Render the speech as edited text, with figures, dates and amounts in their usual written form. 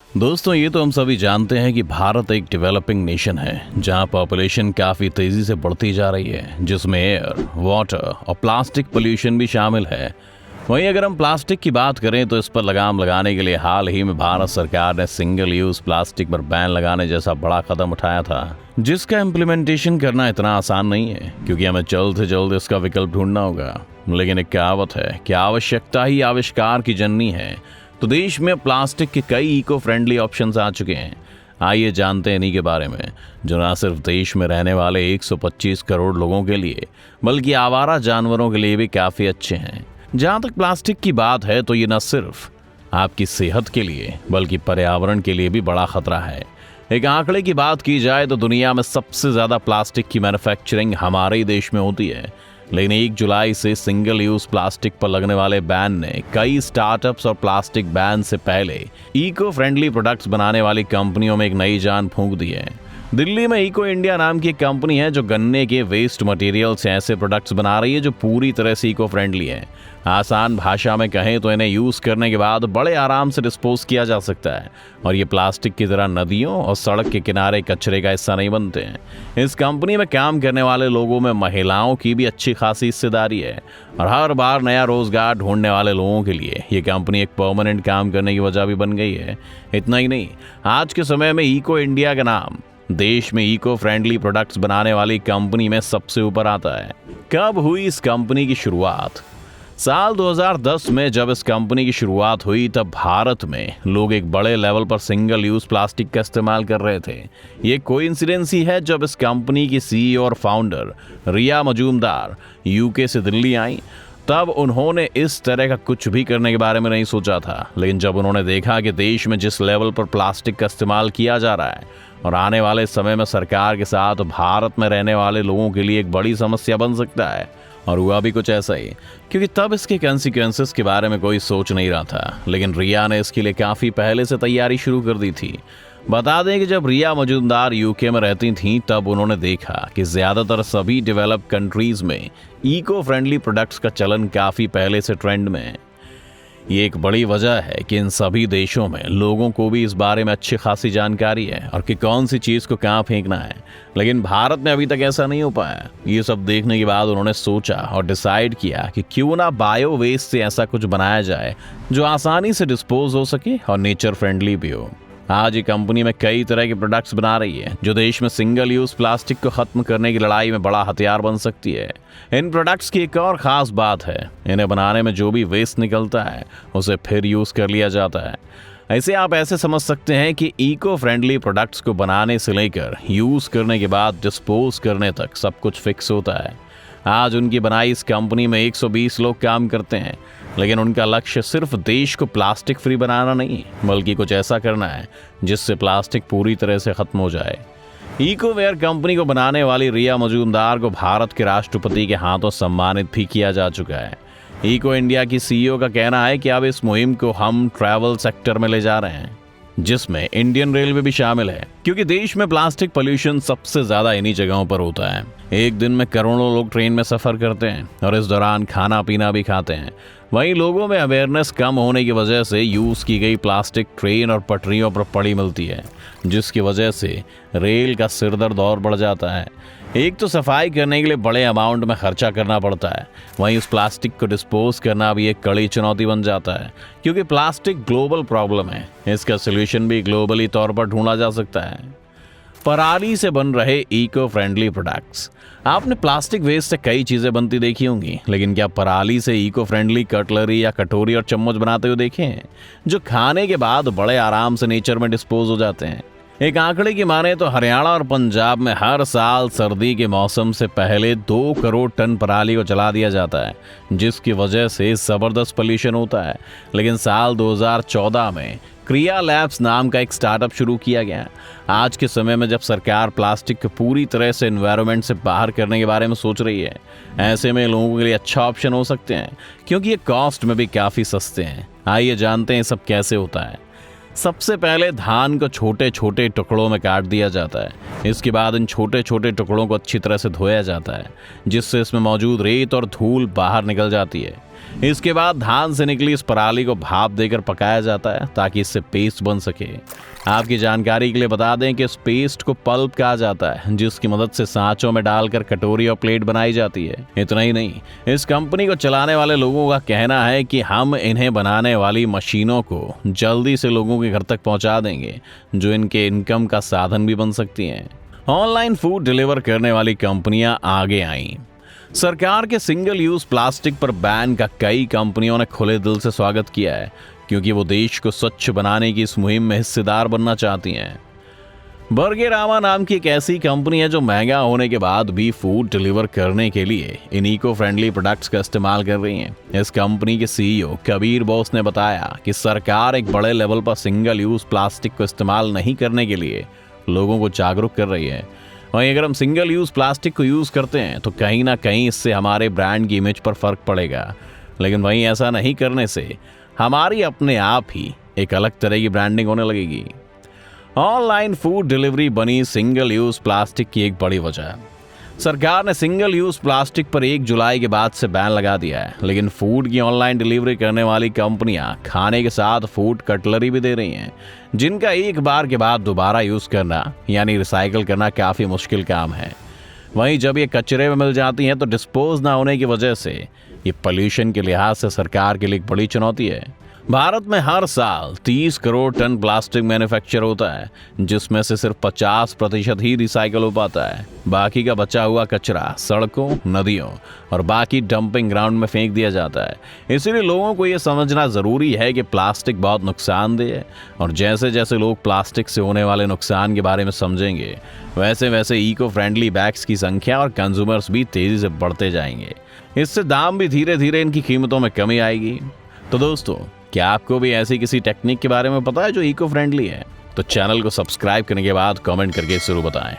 दोस्तों, ये तो हम सभी जानते हैं कि भारत एक डेवलपिंग नेशन है जहां पॉपुलेशन काफ़ी तेज़ी से बढ़ती जा रही है, जिसमें एयर, वाटर और प्लास्टिक पोल्यूशन भी शामिल है। वहीं अगर हम प्लास्टिक की बात करें तो इस पर लगाम लगाने के लिए हाल ही में भारत सरकार ने सिंगल यूज़ प्लास्टिक पर बैन लगाने जैसा बड़ा कदम उठाया था, जिसका इम्प्लीमेंटेशन करना इतना आसान नहीं है क्योंकि हमें जल्द से जल्द इसका विकल्प ढूंढना होगा। लेकिन एक कहावत है कि आवश्यकता ही आविष्कार की जननी है, तो देश में प्लास्टिक के कई इको फ्रेंडली ऑप्शंस आ चुके हैं। आइए जानते हैं इन्हीं के बारे में, जो न सिर्फ देश में रहने वाले 125 करोड़ लोगों के लिए बल्कि आवारा जानवरों के लिए भी काफ़ी अच्छे हैं। जहाँ तक प्लास्टिक की बात है तो ये न सिर्फ आपकी सेहत के लिए बल्कि पर्यावरण के लिए भी बड़ा खतरा है। एक आंकड़े की बात की जाए तो दुनिया में सबसे ज़्यादा प्लास्टिक की मैन्युफैक्चरिंग हमारे ही देश में होती है। लेकिन 1 जुलाई से सिंगल यूज प्लास्टिक पर लगने वाले बैन ने कई स्टार्टअप्स और प्लास्टिक बैन से पहले इको फ्रेंडली प्रोडक्ट्स बनाने वाली कंपनियों में एक नई जान फूंक दी है। दिल्ली में इको इंडिया नाम की एक कंपनी है जो गन्ने के वेस्ट मटेरियल से ऐसे प्रोडक्ट्स बना रही है जो पूरी तरह से इको फ्रेंडली है। आसान भाषा में कहें तो इन्हें यूज़ करने के बाद बड़े आराम से डिस्पोज किया जा सकता है और ये प्लास्टिक की तरह नदियों और सड़क के किनारे कचरे का हिस्सा नहीं बनते हैं। इस कंपनी में काम करने वाले लोगों में महिलाओं की भी अच्छी खासी हिस्सेदारी है और हर बार नया रोजगार ढूंढने वाले लोगों के लिए ये कंपनी एक परमानेंट काम करने की वजह भी बन गई है। इतना ही नहीं, आज के समय में इको इंडिया का नाम देश में इको फ्रेंडली प्रोडक्ट्स बनाने वाली कंपनी में सबसे ऊपर आता है। कब हुई इस कंपनी की शुरुआत? साल 2010 में जब इस कंपनी की शुरुआत हुई तब भारत में लोग एक बड़े लेवल पर सिंगल यूज प्लास्टिक का इस्तेमाल कर रहे थे। ये कोइंसिडेंस ही है जब इस कंपनी की सीईओ और फाउंडर रिया मजूमदार यूके से दिल्ली आई, तब उन्होंने इस तरह का कुछ भी करने के बारे में नहीं सोचा था। लेकिन जब उन्होंने देखा कि देश में जिस लेवल पर प्लास्टिक का इस्तेमाल किया जा रहा है और आने वाले समय में सरकार के साथ भारत में रहने वाले लोगों के लिए एक बड़ी समस्या बन सकता है, और हुआ भी कुछ ऐसा ही, क्योंकि तब इसके कॉन्सिक्वेंसेस के बारे में कोई सोच नहीं रहा था। लेकिन रिया ने इसके लिए काफ़ी पहले से तैयारी शुरू कर दी थी। बता दें कि जब रिया मजूमदार यूके में रहती थीं तब उन्होंने देखा कि ज़्यादातर सभी डेवलप कंट्रीज़ में इको फ्रेंडली प्रोडक्ट्स का चलन काफ़ी पहले से ट्रेंड में है। ये एक बड़ी वजह है कि इन सभी देशों में लोगों को भी इस बारे में अच्छी खासी जानकारी है और कि कौन सी चीज़ को कहाँ फेंकना है। लेकिन भारत में अभी तक ऐसा नहीं हो पाया। ये सब देखने के बाद उन्होंने सोचा और डिसाइड किया कि क्यों ना बायो वेस्ट से ऐसा कुछ बनाया जाए जो आसानी से डिस्पोज हो सके और नेचर फ्रेंडली भी हो। आज ये कंपनी में कई तरह के प्रोडक्ट्स बना रही है जो देश में सिंगल यूज प्लास्टिक को खत्म करने की लड़ाई में बड़ा हथियार बन सकती है। इन प्रोडक्ट्स की एक और खास बात है, इन्हें बनाने में जो भी वेस्ट निकलता है उसे फिर यूज कर लिया जाता है। ऐसे आप ऐसे समझ सकते हैं कि इको फ्रेंडली प्रोडक्ट्स को बनाने से लेकर यूज करने के बाद डिस्पोज करने तक सब कुछ फिक्स होता है। आज उनकी बनाई इस कंपनी में 120 लोग काम करते हैं, लेकिन उनका लक्ष्य सिर्फ देश को प्लास्टिक फ्री बनाना नहीं बल्कि कुछ ऐसा करना है जिससे प्लास्टिक पूरी तरह से खत्म हो जाए। इकोवेयर कंपनी को बनाने वाली रिया मजूमदार को भारत के राष्ट्रपति के हाथों सम्मानित भी किया जा चुका है। इको इंडिया की सीईओ का कहना है कि अब इस मुहिम को हम ट्रैवल सेक्टर में ले जा रहे हैं, जिसमें इंडियन रेलवे भी शामिल है, क्योंकि देश में प्लास्टिक पोल्यूशन सबसे ज्यादा इन्हीं जगहों पर होता है। एक दिन में करोड़ों लोग ट्रेन में सफर करते हैं और इस दौरान खाना पीना भी खाते हैं। वहीं लोगों में अवेयरनेस कम होने की वजह से यूज की गई प्लास्टिक ट्रेन और पटरियों पर पड़ी मिलती है, जिसकी वजह से रेल का सिरदर्द और बढ़ जाता है। एक तो सफाई करने के लिए बड़े अमाउंट में खर्चा करना पड़ता है, वहीं उस प्लास्टिक को डिस्पोज करना भी एक कड़ी चुनौती बन जाता है, क्योंकि प्लास्टिक ग्लोबल प्रॉब्लम है। इसका सोल्यूशन भी ग्लोबली तौर पर ढूंढा जा सकता है। पराली से बन रहे इको फ्रेंडली प्रोडक्ट्स। आपने प्लास्टिक वेस्ट से कई चीजें बनती देखी होंगी, लेकिन क्या पराली से इको फ्रेंडली कटलरी या कटोरी और चम्मच बनाते हुए देखे हैं, जो खाने के बाद बड़े आराम से नेचर में डिस्पोज हो जाते हैं? एक आंकड़े की माने तो हरियाणा और पंजाब में हर साल सर्दी के मौसम से पहले 2 करोड़ टन पराली को जला दिया जाता है, जिसकी वजह से जबरदस्त पोल्यूशन होता है। लेकिन साल 2014 में क्रिया लैब्स नाम का एक स्टार्टअप शुरू किया गया। आज के समय में जब सरकार प्लास्टिक को पूरी तरह से एनवायरनमेंट से बाहर करने के बारे में सोच रही है, ऐसे में लोगों के लिए अच्छा ऑप्शन हो सकते हैं, क्योंकि ये कॉस्ट में भी काफ़ी सस्ते हैं। आइए जानते हैं सब कैसे होता है। सबसे पहले धान को छोटे छोटे टुकड़ों में काट दिया जाता है। इसके बाद इन छोटे छोटे टुकड़ों को अच्छी तरह से धोया जाता है, जिससे इसमें मौजूद रेत और धूल बाहर निकल जाती है। इसके बाद धान से निकली इस पराली को भाप देकर पकाया जाता है ताकि इससे पेस्ट बन सके। आपकी जानकारी के लिए बता दें कि इस पेस्ट को पल्प कहा जाता है, जिसकी मदद से सांचों में डालकर कटोरी और प्लेट बनाई जाती है। इतना ही नहीं, इस कंपनी को चलाने वाले लोगों का कहना है कि हम इन्हें बनाने वाली मशीनों को जल्दी से लोगों के घर तक पहुंचा देंगे, जो इनके इनकम का साधन भी बन सकती हैं। ऑनलाइन फूड डिलीवर करने वाली कंपनियां आगे आईं। सरकार के सिंगल यूज प्लास्टिक पर बैन का कई कंपनियों ने खुले दिल से स्वागत किया है, क्योंकि वो देश को स्वच्छ बनाने की इस मुहिम में हिस्सेदार बनना चाहती हैं। बर्गेरामा नाम की एक ऐसी कंपनी है जो महंगा होने के बाद भी फूड डिलीवर करने के लिए इन इको फ्रेंडली प्रोडक्ट्स का इस्तेमाल कर रही है। इस कंपनी के सीईओ कबीर बोस ने बताया कि सरकार एक बड़े लेवल पर सिंगल यूज प्लास्टिक को इस्तेमाल नहीं करने के लिए लोगों को जागरूक कर रही है। वहीं अगर हम सिंगल यूज प्लास्टिक को यूज करते हैं तो कहीं ना कहीं इससे हमारे ब्रांड की इमेज पर फर्क पड़ेगा, लेकिन वहीं ऐसा नहीं करने से हमारी अपने आप ही एक अलग तरह की ब्रांडिंग होने लगेगी। ऑनलाइन फूड डिलीवरी बनी सिंगल यूज प्लास्टिक की एक बड़ी वजह। सरकार ने सिंगल यूज प्लास्टिक पर 1 जुलाई के बाद से बैन लगा दिया है, लेकिन फूड की ऑनलाइन डिलीवरी करने वाली कंपनियां खाने के साथ फूड कटलरी भी दे रही हैं, जिनका एक बार के बाद दोबारा यूज करना यानी रिसाइकल करना काफी मुश्किल काम है। वहीं जब ये कचरे में मिल जाती हैं तो डिस्पोज ना होने की वजह से ये पोल्यूशन के लिहाज से सरकार के लिए एक बड़ी चुनौती है। भारत में हर साल 30 करोड़ टन प्लास्टिक मैन्युफैक्चर होता है, जिसमें से सिर्फ 50% ही रिसाइकल हो पाता है। बाकी का बचा हुआ कचरा सड़कों, नदियों और बाकी डंपिंग ग्राउंड में फेंक दिया जाता है। इसीलिए लोगों को ये समझना ज़रूरी है कि प्लास्टिक बहुत नुकसानदेह है, और जैसे जैसे लोग प्लास्टिक से होने वाले नुकसान के बारे में समझेंगे, वैसे वैसे इको फ्रेंडली बैग्स की संख्या और कंज्यूमर्स भी तेज़ी से बढ़ते जाएंगे। इससे दाम भी धीरे धीरे इनकी कीमतों में कमी आएगी। तो दोस्तों, क्या आपको भी ऐसी किसी टेक्निक के बारे में पता है जो इको फ्रेंडली है? तो चैनल को सब्सक्राइब करने के बाद कमेंट करके जरूर बताएं।